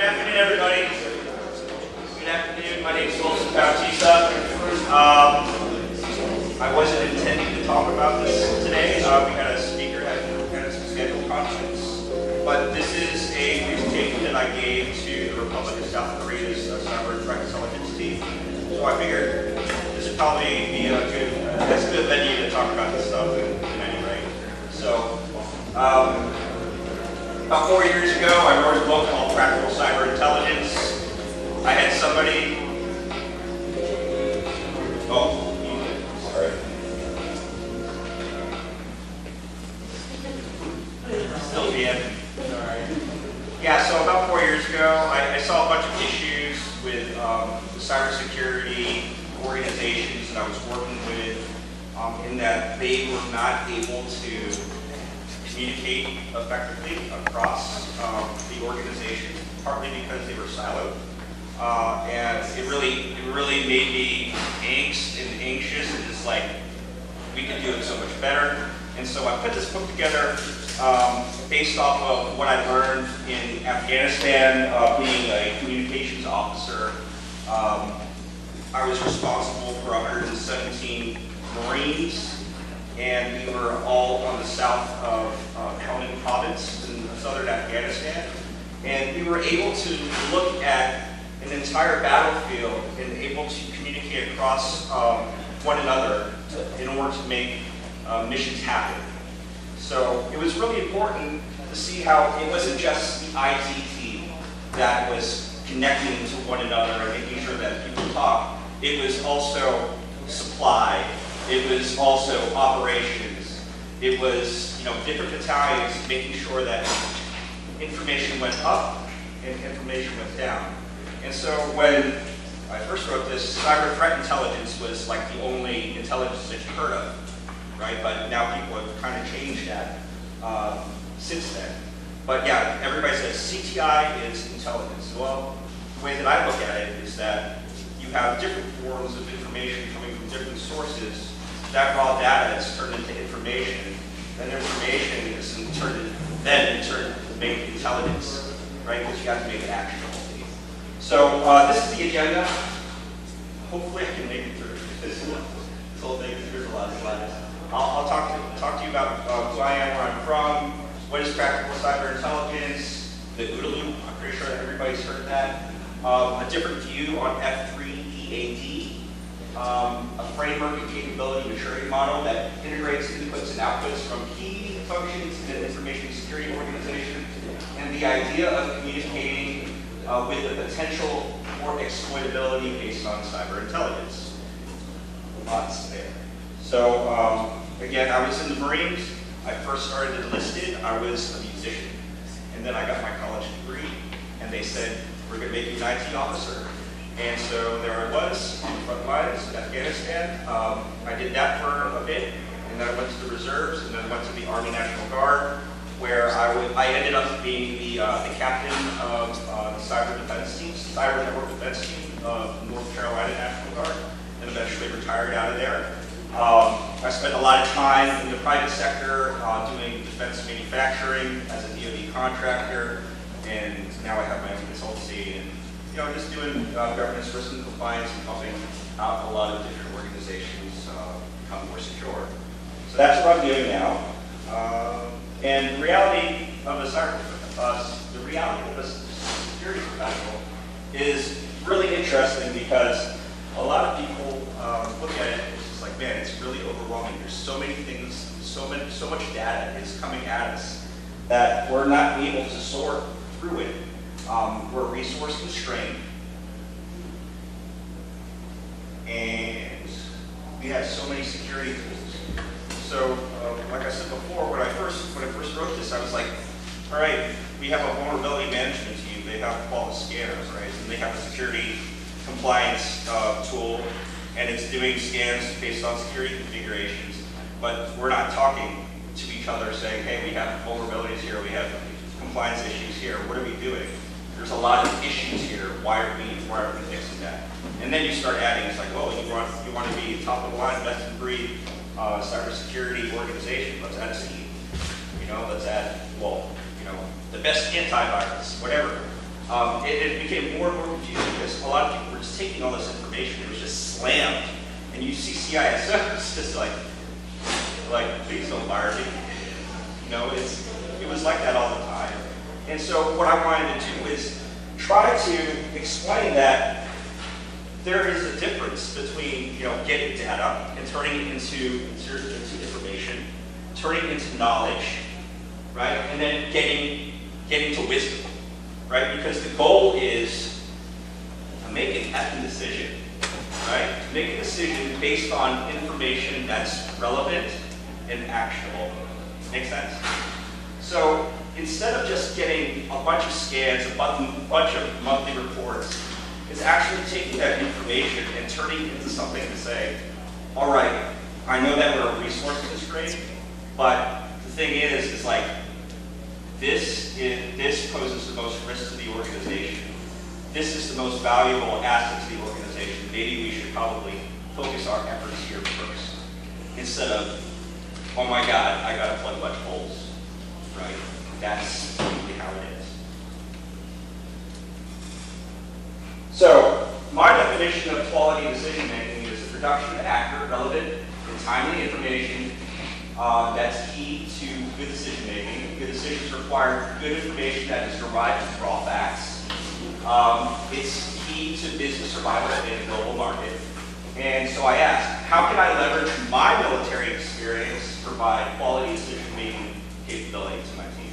Good afternoon, everybody. Good afternoon. My name is Bautista. I wasn't intending to talk about this today. We had a speaker had some scheduled conflicts, but this is a presentation that I gave to the Republic of South Korea's cyber threat intelligence team. So I figured this would probably be a good venue to talk about this stuff in any rate. So. About 4 years ago, I wrote a book called Practical Cyber Intelligence. I had somebody. Oh, sorry. Still being. Alright. Yeah, so about 4 years ago, I saw a bunch of issues with the cybersecurity organizations that I was working with, in that they were not able to communicate effectively across the organization, partly because they were siloed, and it really made me anxious, and just like we could do it so much better. And so I put this book together based off of what I learned in Afghanistan, being a communications officer. I was responsible for 117 Marines. And we were all on the south of Helmand province in southern Afghanistan. And we were able to look at an entire battlefield and able to communicate across one another in order to make missions happen. So it was really important to see how it wasn't just the IT team that was connecting to one another and making sure that people talk. It was also supply. It was also operations. It was, different battalions making sure that information went up and information went down. And so when I first wrote this, cyber threat intelligence was like the only intelligence that you heard of, right? But now people have kind of changed that since then. But yeah, everybody says CTI is intelligence. Well, the way that I look at it is that you have different forms of information coming from different sources. That raw data is turned into information, then information is turned to make intelligence, right? Because you have to make it actionable. So this is the agenda. Hopefully I can make it through this whole thing. There's a lot of slides. I'll talk to you about who I am, where I'm from, what is practical cyber intelligence, the OODA loop. I'm pretty sure that everybody's heard that. A different view on F3EAD. A framework and capability maturity model that integrates inputs and outputs from key functions in an information security organization, and the idea of communicating with the potential for exploitability based on cyber intelligence. Lots there. So again, I was in the Marines. I first started enlisted. I was a musician, and then I got my college degree, and they said, we're going to make you an IT officer. And so there I was on the front lines in Afghanistan. I did that for a bit, and then I went to the reserves, and then went to the Army National Guard, where I ended up being the captain of the cyber defense team, cyber network defense team of North Carolina National Guard, and eventually retired out of there. I spent a lot of time in the private sector doing defense manufacturing as a DoD contractor, and now I have my own consultancy. And just doing governance, risk, and compliance, and helping out a lot of different organizations become more secure. So that's what I'm doing now. And the reality of the reality of the security professional is really interesting, because a lot of people look at it, it's just like, man, it's really overwhelming. There's so many things, so much data is coming at us that we're not able to sort through it. We're resource constrained, and we have so many security tools. So, like I said before, when I first wrote this, I was like, all right, we have a vulnerability management team. They have all the scanners, right? And they have a security compliance tool, and it's doing scans based on security configurations. But we're not talking to each other saying, hey, we have vulnerabilities here, we have compliance issues here. What are we doing? There's a lot of issues here. Why are we fixing that? And then you start adding, it's like, oh, you want to be top of the line, best in breed cybersecurity organization. Let's add C. Let's add, the best antivirus, whatever. it became more and more confusing because a lot of people were just taking all this information, it was just slammed. And you see CISO, it's just like, please don't fire me. You know, it was like that all the time. And so what I wanted to do is try to explain that there is a difference between, you know, getting data and turning it into information, turning it into knowledge, right? And then getting to wisdom, right? Because the goal is to make an effing decision, right? To make a decision based on information that's relevant and actionable. Make sense? So instead of just getting a bunch of scans, a bunch of monthly reports, it's actually taking that information and turning it into something to say, all right, I know that we're a resource constraint, but the thing is like, this poses the most risk to the organization. This is the most valuable asset to the organization. Maybe we should probably focus our efforts here first, instead of, oh my God, I gotta plug a bunch of holes, right? That's really how it is. So, my definition of quality decision making is the production of accurate, relevant, and timely information that's key to good decision making. Good decisions require good information that is derived from raw facts. It's key to business survival in a global market. And so I asked, how can I leverage my military experience to provide quality decision-making capability to my team?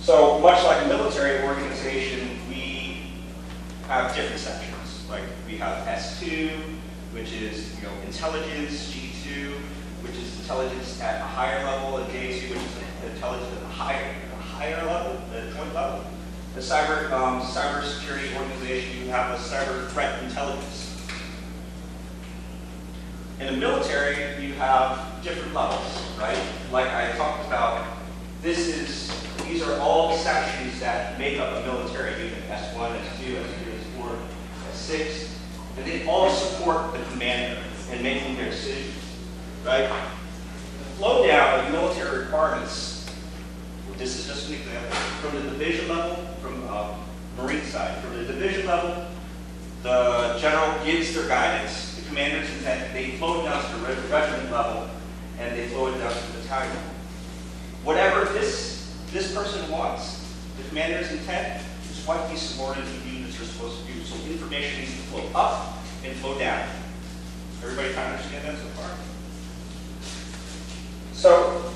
So much like a military organization, we have different sections. Like we have S2, which is intelligence, G2, which is intelligence at a higher level, and J2, which is intelligence at a higher level, the joint level. The cybersecurity organization, you have a cyber threat intelligence. In the military, you have different levels, right? Like I talked about, these are all sections that make up a military unit, S1, S2, S3, S4, S6, and they all support the commander in making their decisions, right? Flow down of military requirements. This is just an example. From the division level, from Marine side, from the division level, the general gives their guidance, the commander's intent, they flow it down to the regiment level, and they flow it down to the battalion level. Whatever this person wants, the commander's intent is what these subordinate units are supposed to do. So information needs to flow up and flow down. Everybody kind of understand that so far? So,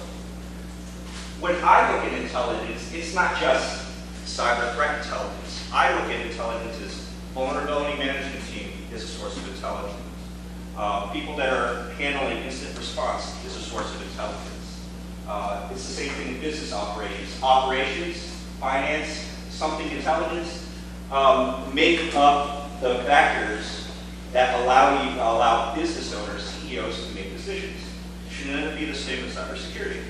when I look at intelligence, it's not just cyber threat intelligence. I look at intelligence as vulnerability management team is a source of intelligence. People that are handling incident response is a source of intelligence. It's the same thing in business operations. Operations, finance, something intelligence, make up the factors that allow business owners, CEOs, to make decisions. Shouldn't it be the same with cybersecurity?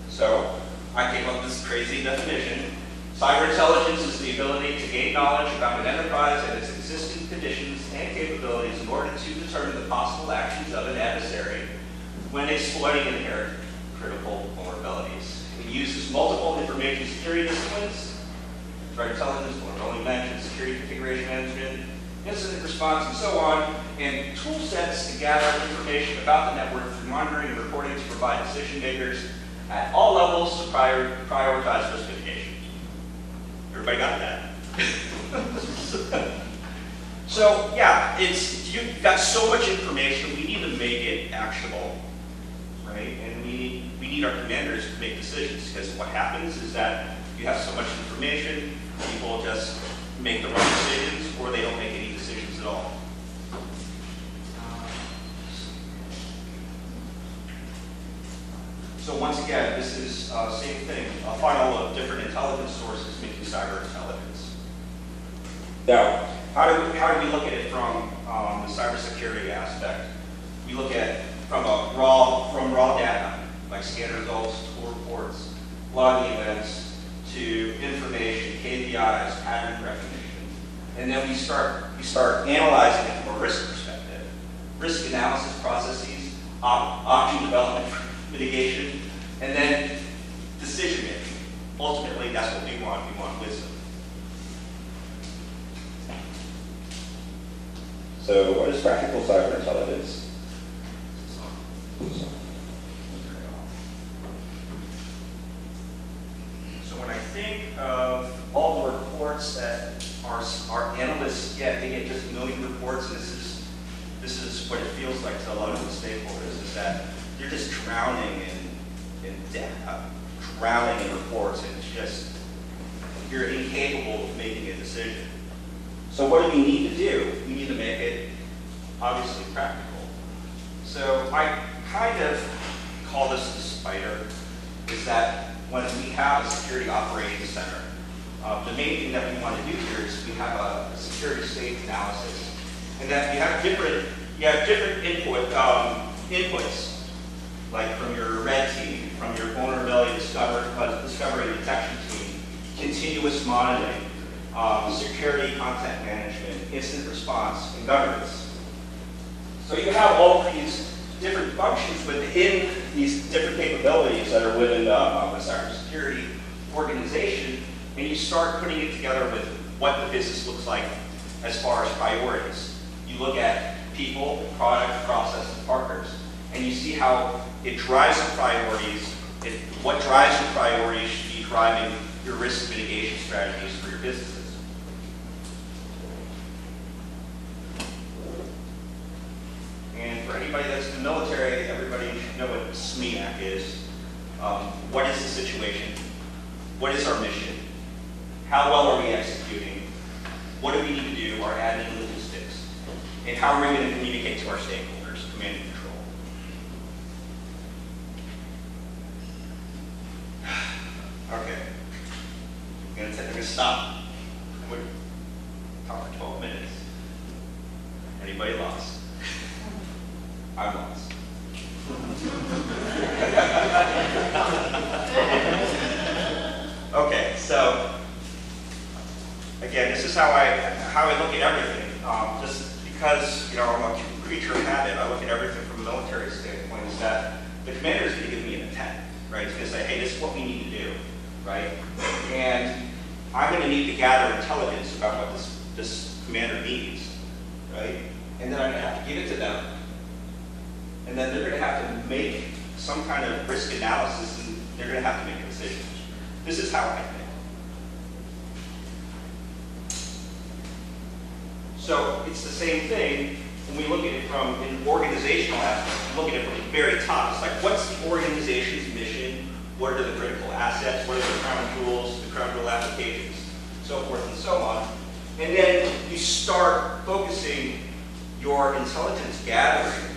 So, I came up with this crazy definition. Cyber intelligence is the ability to gain knowledge about an enterprise and its existing conditions and capabilities in order to determine the possible actions of an adversary when exploiting inherent critical vulnerabilities. It uses multiple information security disciplines, threat intelligence, vulnerability management, security configuration management, incident response, and so on, and tool sets to gather information about the network through monitoring and reporting to provide decision makers at all levels to prioritize risk mitigation. Everybody got that? So yeah, you've got so much information, we need to make it actionable, right? And we need our commanders to make decisions, because what happens is that you have so much information, people just make the wrong decisions, or they don't make any decisions at all. So once again, this is same thing, a funnel of different intelligence sources making cyber intelligence. Now, how do we look at it from the cybersecurity aspect? We look at from raw data, like scan results, tool reports, logging events, to information, KPIs, pattern recognition, and then we start analyzing it from a risk perspective, risk analysis processes, option development, mitigation, and then decision making, ultimately ultimately, that's what we want. We want wisdom. So what is practical cyber intelligence? So when I think of all the reports that our analysts get, they get just a million reports, and this is what it feels like to a lot of the stakeholders, is that you're just drowning in data, drowning in reports, and it's just, you're incapable of making a decision. So what do we need to do? We need to make it obviously practical. So I kind of call this the spider, is that when we have a security operations center, the main thing that we want to do here is we have a security state analysis, and that you have different inputs, like from your red team, from your vulnerability discovery and detection team, continuous monitoring, security content management, incident response, and governance. So you have all of these different functions within these different capabilities that are within a cybersecurity organization, and you start putting it together with what the business looks like as far as priorities. You look at people, product, process, and partners, and you see how it drives the priorities. What drives the priorities should be driving your risk mitigation strategies for your businesses. And for anybody that's in the military, everybody should know what SMEAC is. What is the situation? What is our mission? How well are we executing? What do we need to do? Our admin logistics. And how are we going to communicate to our stakeholders, command and control? Okay. I'm going to stop. I would talk for 12 minutes. Anybody lost? I'm lost. Okay, so again, this is how I look at everything. Just because I'm a creature of habit, I look at everything from a military standpoint. Is that the commander is going to give me an intent, right? He's going to say, hey, this is what we need to do, right? And I'm going to need to gather intelligence about what this commander needs, right? And then I'm going to have to give it to them. And then they're going to have to make some kind of risk analysis, and they're going to have to make a decision. This is how I think. So it's the same thing when we look at it from an organizational aspect. We look at it from the very top. It's like, what's the organization's mission? What are the critical assets? What are the crown jewels, the crown jewel applications, so forth and so on. And then you start focusing your intelligence gathering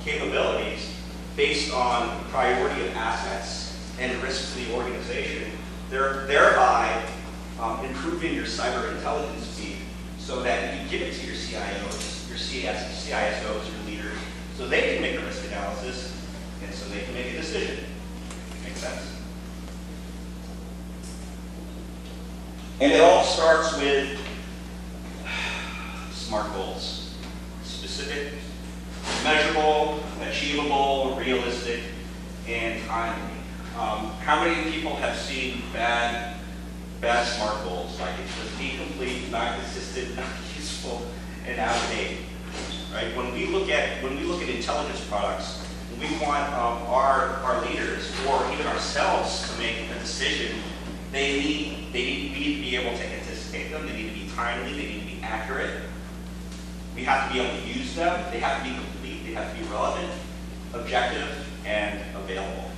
capabilities based on priority of assets and risks to the organization, thereby improving your cyber intelligence feed so that you give it to your CIOs, your CISOs, your leaders, so they can make a risk analysis and so they can make a decision. Make sense? And it all starts with SMART goals. Specific, measurable, achievable, realistic, and timely. How many people have seen bad SMART goals? Like it's just incomplete, not consistent, not useful, and outdated. Right? When we look at intelligence products, we want our leaders or even ourselves to make a decision. We need to be able to anticipate them. They need to be timely. They need to be accurate. We have to be able to use them. They have to be complete. They have to be relevant, objective, and available.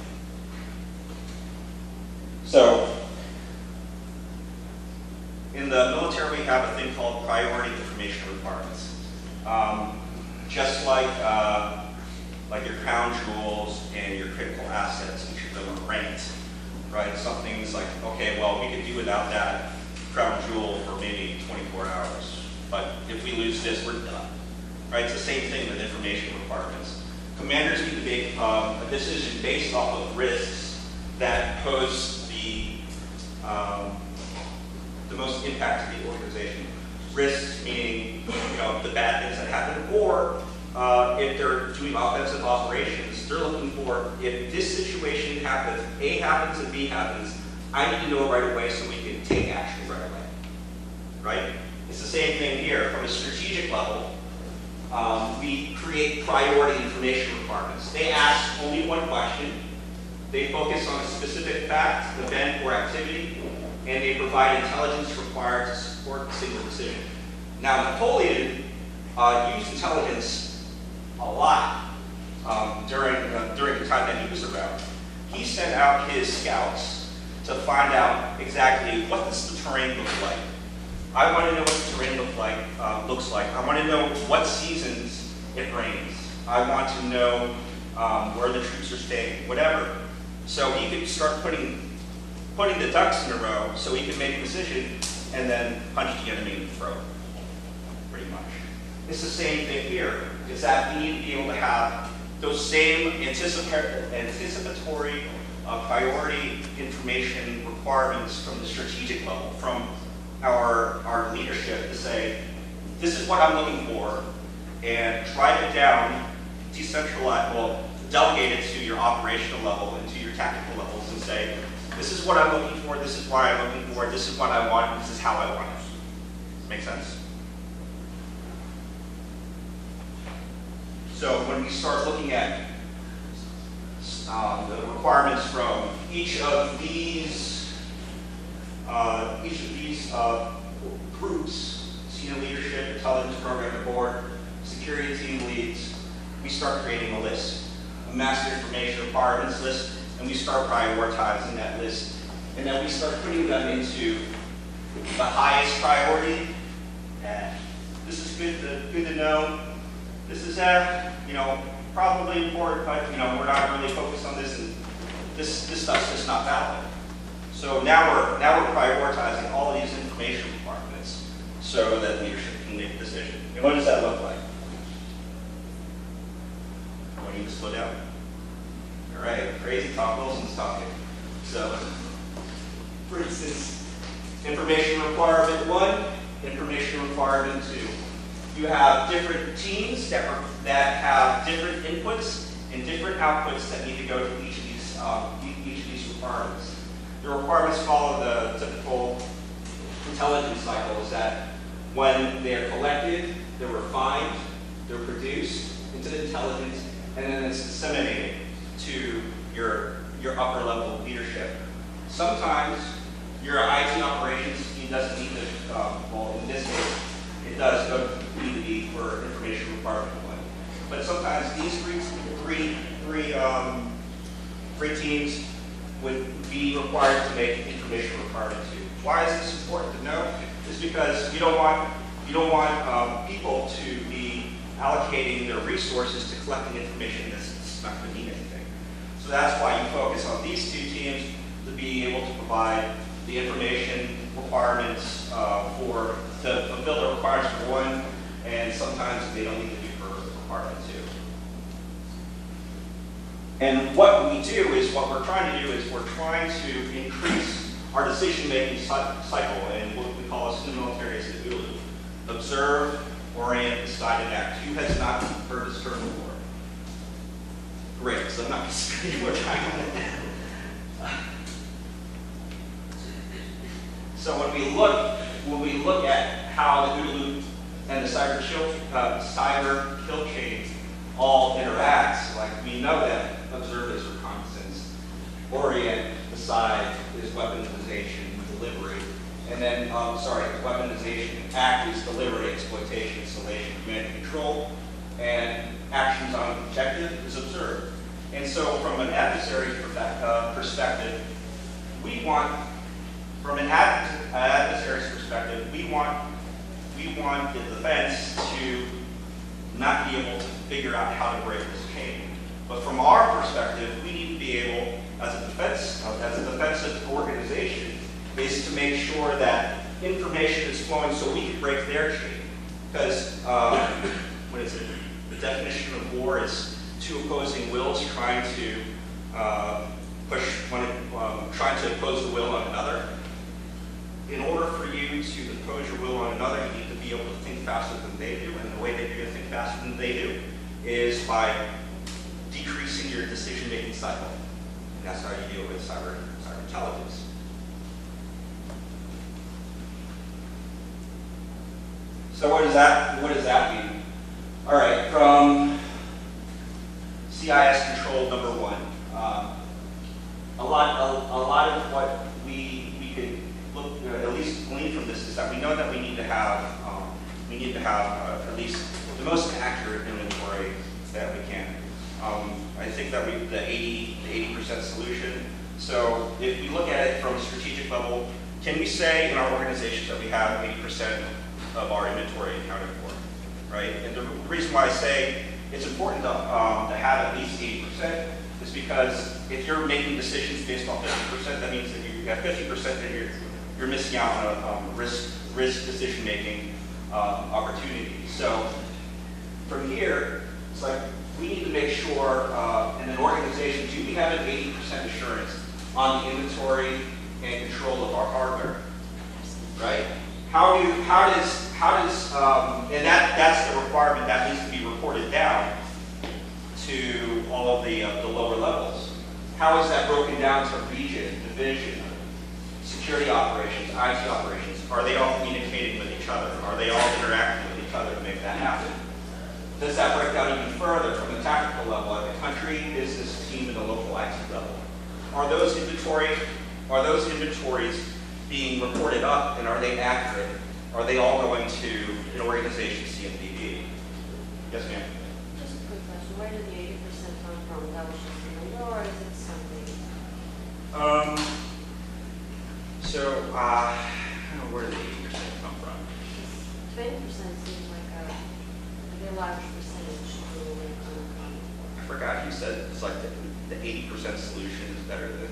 So, in the military, we have a thing called priority information requirements. Just like your crown jewels and your critical assets, each of them are ranked, right? Some things like, okay, well, we could do without that crown jewel for maybe 24 hours. But if we lose this, we're done. Right? It's the same thing with information requirements. Commanders need to make a decision based off of risks that pose the most impact to the organization. Risks meaning the bad things that happen, or if they're doing offensive operations, they're looking for if this situation happens, A happens and B happens, I need to know it right away so we can take action right away, right? It's the same thing here. From a strategic level, we create priority information requirements. They ask only one question. They focus on a specific fact, event, or activity, and they provide intelligence required to support a single decision. Now, Napoleon used intelligence a lot during the time that he was around. He sent out his scouts to find out exactly what does the terrain look like. I want to know what the terrain looks like. I want to know what seasons it rains. I want to know where the troops are staying, whatever. So he could start putting the ducks in a row so he could make a decision and then punch the enemy in the throat, pretty much. It's the same thing here, is that we need to be able to have those same anticipatory priority information requirements from the strategic level, from our leadership to say, this is what I'm looking for, and drive it down, decentralize, well, delegate it to your operational level and to your tactical levels and say, this is what I'm looking for, this is why I'm looking for, this is what I want, this is how I want it. Make sense? So when we start looking at the requirements from each of these groups, senior leadership, intelligence program board, security team leads, we start creating a list, a master information requirements list, and we start prioritizing that list. And then we start putting them into the highest priority. This is good to know. This is probably important, but we're not really focused on this, and this stuff's just not valid. So now we're prioritizing all of these information requirements so that leadership can make a decision. And what does that look like? I need to slow down. All right, crazy talk. Wilson's talking. So, for instance, information requirement 1, information requirement 2. You have different teams that have different inputs and different outputs that need to go to each of these requirements. The requirements follow the typical intelligence cycle, is that when they're collected, they're refined, they're produced into the intelligence, and then it's disseminated to your upper level of leadership. Sometimes your IT operations team doesn't need to, well, in this case, it does need to be for information requirement 1. But sometimes these three teams would be required to make information requirement 2. Why is this important to know? It's because you don't want people to be allocating their resources to collecting information that's not going to mean anything. So that's why you focus on these 2 teams to be able to provide the information requirements to fulfill the requirements for 1, and sometimes they don't need to be for requirement 2. And what we do is, what we're trying to do is we're trying to increase our decision-making cycle, and what we call in the military is the OOLU. Observe, orient, decide, and act. Who has not heard this term before? Great, because I'm not going to spend any more time on it. So when we look at how the OOLU and the cyber kill chain all interact, like we know that observe is reconnaissance, orient, decide is weaponization, delivery, and then weaponization, act is delivery, exploitation, installation, command and control, and actions on objective is observe. And so from an adversary perspective, from an adversary's perspective, we want the defense to not be able to figure out how to break this chain. But from our perspective, we need to be able, as a defensive organization, is to make sure that information is flowing so we can break their chain. Because what is it? The definition of war is 2 opposing wills trying to impose the will on another. In order for you to impose your will on another, you need to be able to think faster than they do, and the way that you're going to think faster than they do is by decreasing your decision-making cycle. And that's how you deal with cyber intelligence. So what does that mean? All right, from CIS control number one, a lot of what we could look, at least glean from this is that we know that we need to have at least the most accurate inventory that we can. I think that the 80% solution. So if we look at it from a strategic level, can we say in our organizations that we have 80% of our inventory accounted for, right? And the reason why I say it's important to have at least 80% is because if you're making decisions based on 50%, that means that you have 50% that you're missing out on risk decision-making opportunities. So from here, it's like we need to make sure in an organization, do we have an 80% assurance on the inventory and control of our hardware, right? And that's the requirement that needs to be reported down to all of the lower levels. How is that broken down to region, division, security operations, IT operations? Are they all communicating with each other? Are they all interacting with each other to make that happen? Does that break down even further from the tactical level at the country, business, team, and the local IT level? Are those inventories being reported up, and are they accurate? Are they all going to an organization CMDB? Yes, ma'am. Just a quick question. Where did the 80% come from? That was just a number, or is it something? I don't know where did the 80% come from? 20% seems like a very large percentage to I forgot you said it's like the 80% solution is better than.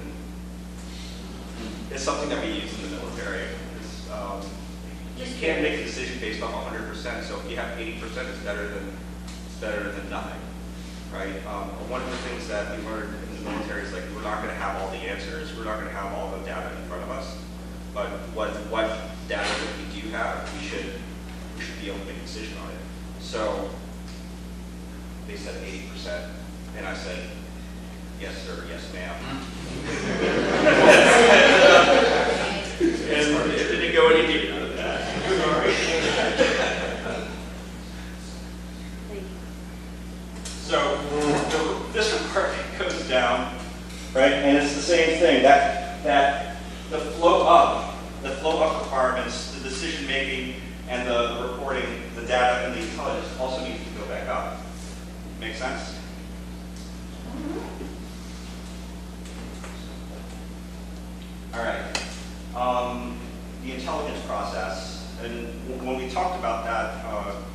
It's something that we use in the military. You can't make a decision based on 100%. So if you have 80%, it's better than nothing, right? One of the things that we learned in the military is like we're not going to have all the answers. We're not going to have all the data in front of us. But what data that we do have, we should be able to make a decision on it. So they said 80%, and I said, yes, sir, yes, ma'am. And it didn't go any deeper than that. Sorry. Thank you. So this requirement goes down, Right, and it's the same thing, that the flow up requirements, the decision making, and the reporting, the data, and the intelligence also needs to go back up. Make sense? All right. The intelligence process, and when we talked about that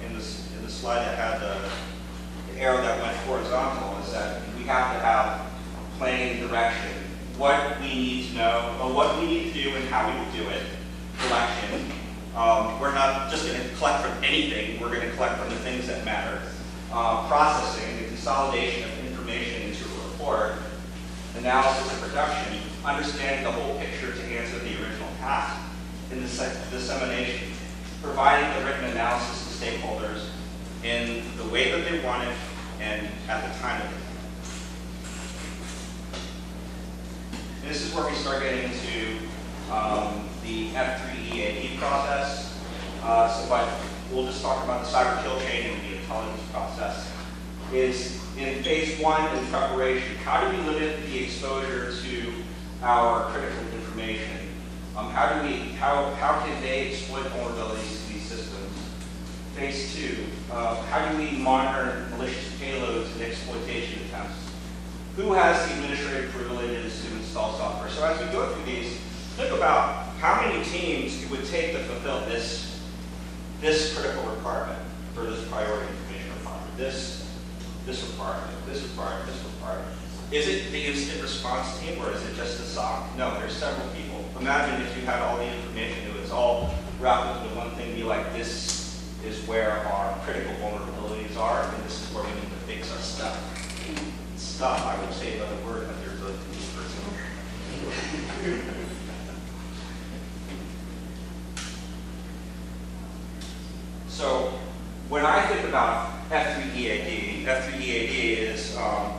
in the slide that had the arrow that went horizontal, is that we have to have planning direction, what we need to know, or what we need to do, and how we will do it. Collection. We're not just going to collect from anything. We're going to collect from the things that matter. Processing, the consolidation of information into a report. Analysis and production, understanding the whole picture to answer the original task. And dissemination, providing the written analysis to stakeholders in the way that they want it and at the time of it. And this is where we start getting into the F3 EAD process. But we'll just talk about the cyber kill chain and the intelligence process. Is in phase one in preparation, how do we limit the exposure to our critical information? How can they exploit vulnerabilities to these systems? Phase two, how do we monitor malicious payloads and exploitation attempts? Who has the administrative privileges to install software? So as we go through these, think about how many teams it would take to fulfill this critical requirement for this priority information requirement, this requirement, this requirement, this requirement. Is it the incident response team or is it just the SOC? No, there's several people. Imagine if you had all the information, it was all wrapped into one thing, be like, this is where our critical vulnerabilities are, and this is where we need to fix our stuff. Stuff, I would say another word, but there's a new person. So when I think about F3 EAD is, I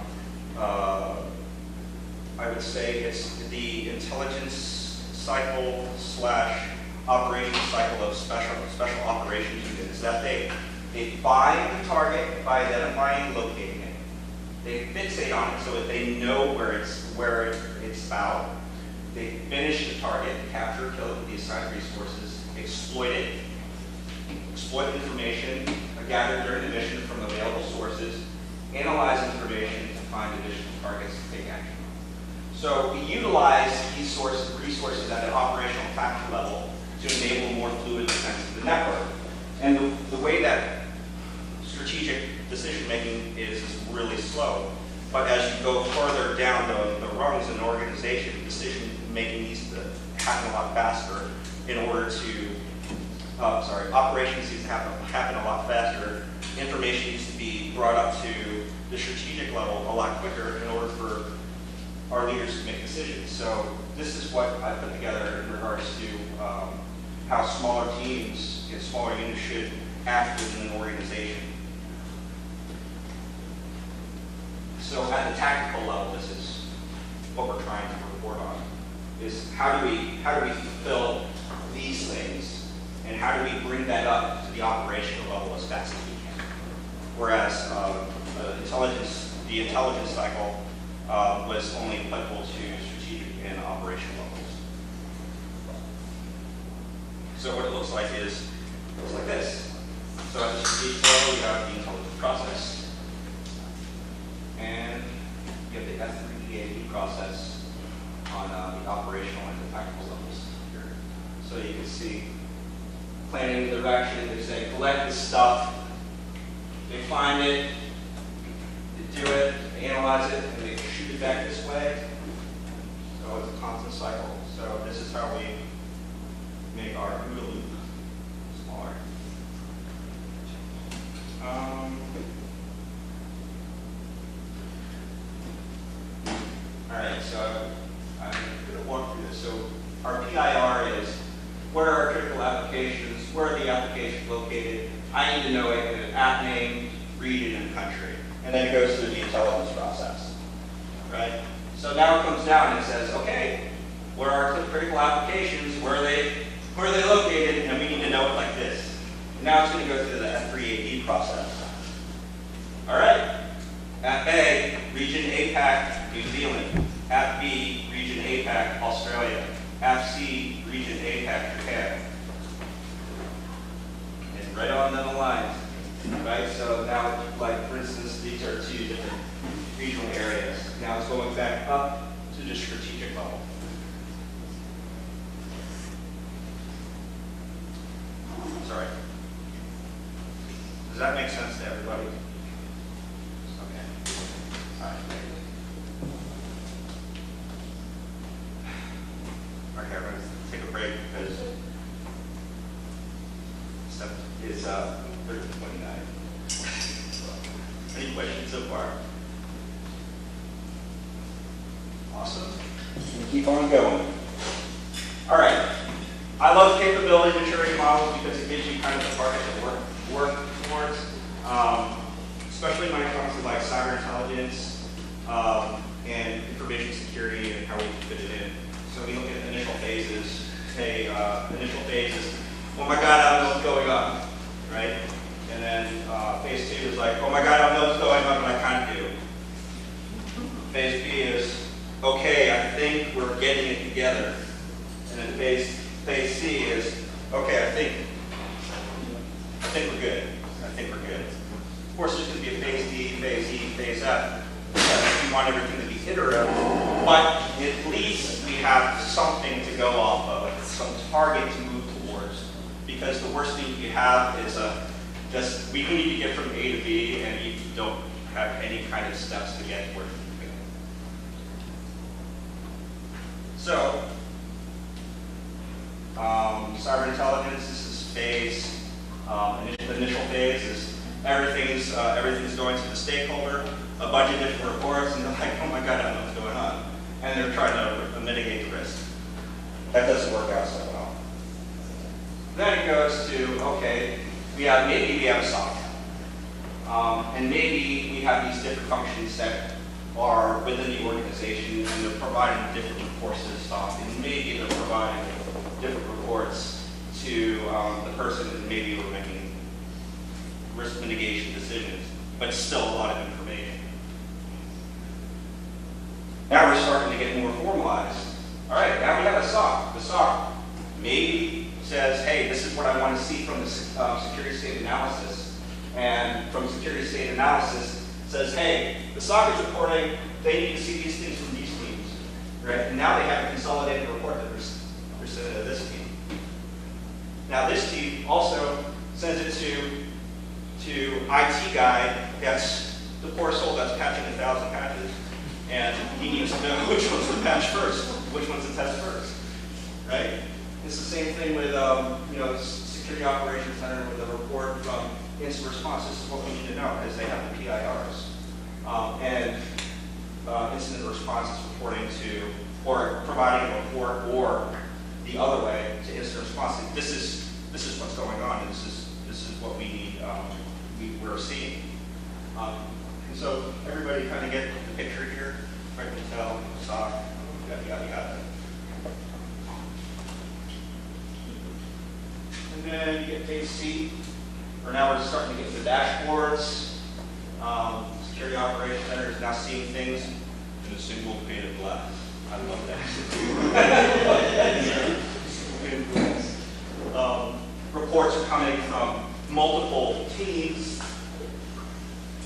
would say it's the intelligence cycle / operations cycle of special operations unit is that they find the target by identifying and locating it. They fixate on it so that they know where it's about. They finish the target, capture or kill it with the assigned resources, exploit it, exploit information gathered during the mission from available sources, analyze information to find additional targets to take action on. So we utilize these resources at an operational tactical level to enable more fluid defense of the network. And the way that strategic decision making is really slow. But as you go further down the rungs in an organization, decision making needs to happen a lot faster in order to operations needs to happen a lot faster. Information needs to be brought up to the strategic level a lot quicker in order for our leaders to make decisions. So this is what I put together in regards to how smaller teams and smaller units should act within an organization. So at the tactical level, this is what we're trying to report on: is how do we fulfill these things, and how do we bring that up to the operational level as fast as we can? Whereas the intelligence cycle was only applicable to strategic and operational levels. So what it looks like this. So at the strategic level, we have the intelligence process, and you have the F3DAD process on the operational and the tactical levels here. So you can see planning the direction. They say collect the stuff, they find it, they do it, they analyze it, and they shoot it back this way. So it's a constant cycle. So this is how we make our OODA loop smaller. All right, so I'm going to walk through this. So our PIR is, what are our critical applications? Where are the applications located? I need to know an app name, region, and country. And then it goes through the intelligence process, right? So now it comes down and it says, okay, what are our critical applications? Where are they located? And we need to know it like this. And now it's going to go through the F3AD process. All right. App A, region APAC, New Zealand. App B, region APAC, Australia. App C, region APAC, Japan. And right on down the line, right? So now, like for instance, these are two different regional areas. Now it's going back up to the strategic level. Sorry. Does that make sense to everybody? Okay. All right. Okay, I'm going to take a break because stuff is 30:29. Any questions so far? Awesome. Keep on going. All right. I love capability maturity models because it gives you kind of the target to work towards, especially when it comes to like cyber intelligence and information security and how we can fit it in. So we look at initial phases. Say initial phase is, oh my God, I don't know what's going on, right? And then phase 2 is like, oh my God, I don't know what's going on, but I kind of do. Phase B is, okay, I think we're getting it together. And then phase C is, okay, I think we're good. I think we're good. Of course, there's going to be a phase D, phase E, phase F. Because we want everything to be iterative, but at least we have something to go off of, some target to move towards. Because the worst thing you have is just we need to get from A to B, and you don't have any kind of steps to get where you go. So, cyber intelligence. This is phase. The initial phase is everything's going to the stakeholder. A bunch of different reports, and they're like, oh my God, I don't know what's going on. And they're trying to mitigate the risk. That doesn't work out so well. Then it goes to, okay, maybe we have a SOC. And maybe we have these different functions that are within the organization, and they're providing different reports to the SOC, and maybe they're providing different reports to the person that maybe were making risk mitigation decisions, but still a lot of information. Now we're starting to get more formalized. All right, now we have a SOC. The SOC maybe says, hey, this is what I want to see from the security state analysis. And from security state analysis says, hey, the SOC is reporting they need to see these things from these teams. Right? And now they have a consolidated report that they're sending to this team. Now this team also sends it to IT guy, that's the poor soul that's patching 1,000 patches. And he needs to know which one's to patch first, which one's to test first, right? It's the same thing with, Security Operations Center with a report from Incident Response. This is what we need to know because they have the PIRs. Incident Response is reporting to, or providing a report, or the other way to Incident Response. This is what's going on, and this is what we need, we're seeing. And so everybody kind of get the picture here, right? Intel, SOC, yada, yada, yada. And then you get phase C, or now we're starting to get to the dashboards. Security Operations Center is now seeing things in a single pane of glass. I love that. Reports are coming from multiple teams.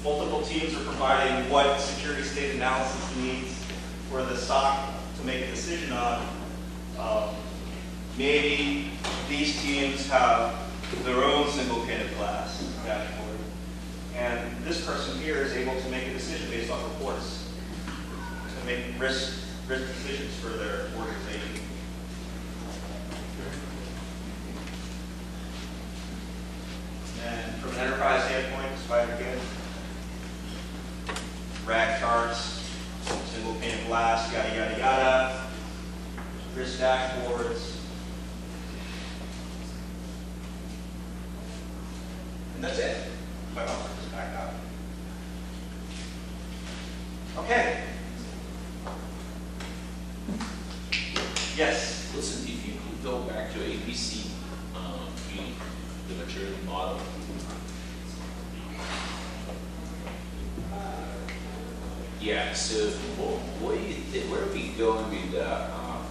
Multiple teams are providing what security state analysis needs for the SOC to make a decision on. Maybe these teams have their own single pane of glass dashboard. And this person here is able to make a decision based on reports to make risk decisions for their organization. And from an enterprise standpoint, Spider again, RAG charts, single pane of glass, yada, yada, yada, risk dashboards. And that's it. But I'll put this back up. Okay. Yes? Listen, if you could go back to ABC, the maturity model. Yeah, so what do you think, where are we going with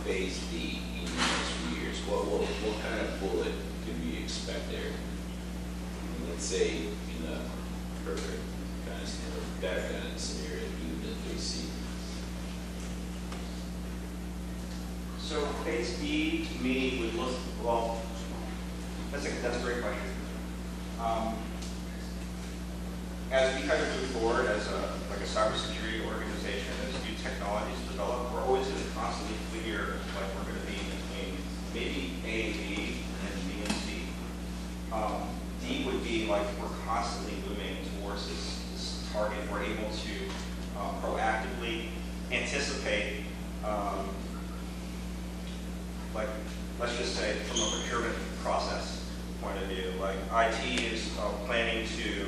phase D in the next few years? What kind of bullet can we expect there? Let's say in a perfect kind of that kind of scenario, even in phase C. So phase D to me would look, well, that's a great question. As we kind of move forward as a cybersecurity organization, as new technologies develop, we're always going to constantly figure like we're going to be between maybe A and B and B and C. D would be like we're constantly moving towards this target. We're able to proactively anticipate, like let's just say from a procurement process point of view, like IT is planning to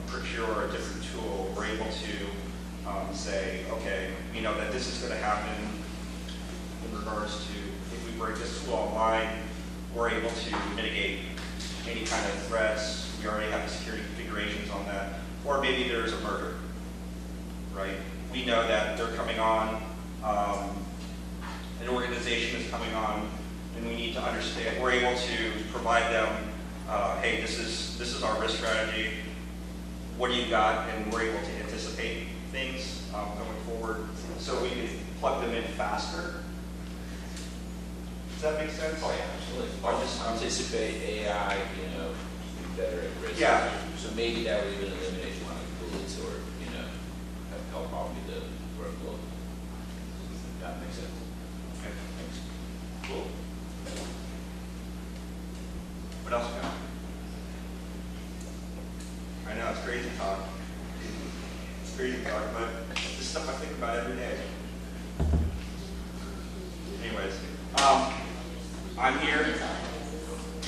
procure a different tool. We're able to say, okay, we know that this is going to happen in regards to if we break this tool online, we're able to mitigate any kind of threats. We already have the security configurations on that. Or maybe there's a murder, right? We know that they're coming on, an organization is coming on, and we need to understand, we're able to provide them, hey, this is our risk strategy, what do you got? And we're able to anticipate things going forward so we can plug them in faster. Does that make sense? Oh yeah, absolutely. Or just anticipate AI, be better at risk. Yeah. So maybe that would even eliminate one of the bullets or, help out with the workload. That makes sense. Okay, thanks. Cool. What else we got? I know, it's crazy talk. It's crazy talk, but this stuff I think about every day. Anyways, I'm here.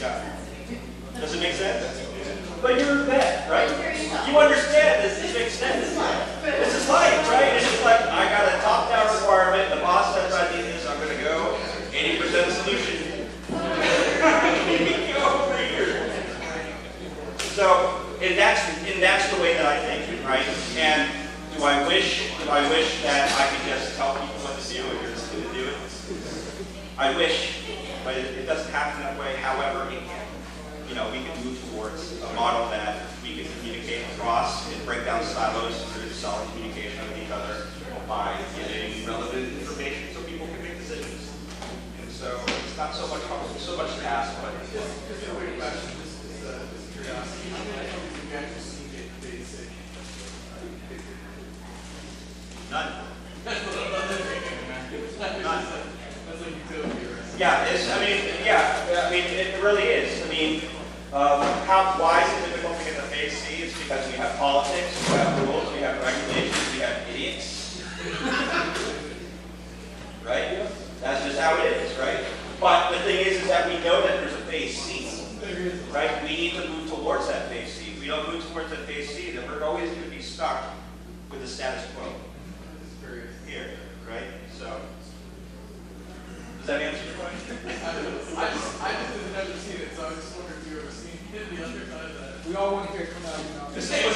Yeah. Does it make sense? But you're a vet, right? You understand this. This makes sense. This is life, right? It's just like, I got a top-down requirement. The boss says I need this. I'm going to go. 80% solution. to do it. I wish, but it doesn't happen that way. However, we can move towards a model that we can communicate across and break down silos through solid communication with each other by giving relevant information so people can make decisions. And so it's not so much to ask, but Just a quick question, just curiosity. How many companies have you actually seen get basic? none. That's what I'm thinking. None. That's like utopia, right? Yeah, it really is. I mean, why is it difficult to get to phase C? It's because we have politics, we have rules, we have regulations, we have idiots. Right? That's just how it is, right? But the thing is that we know that there's a phase C, right? We need to move towards that phase C. If we don't move towards that phase C, then we're always going to be stuck with the status quo here, right? So, does that answer your question? I just have never seen it, so I just wondered if you ever seen it the other side of that. We all want to hear it come out of your mouth. The same.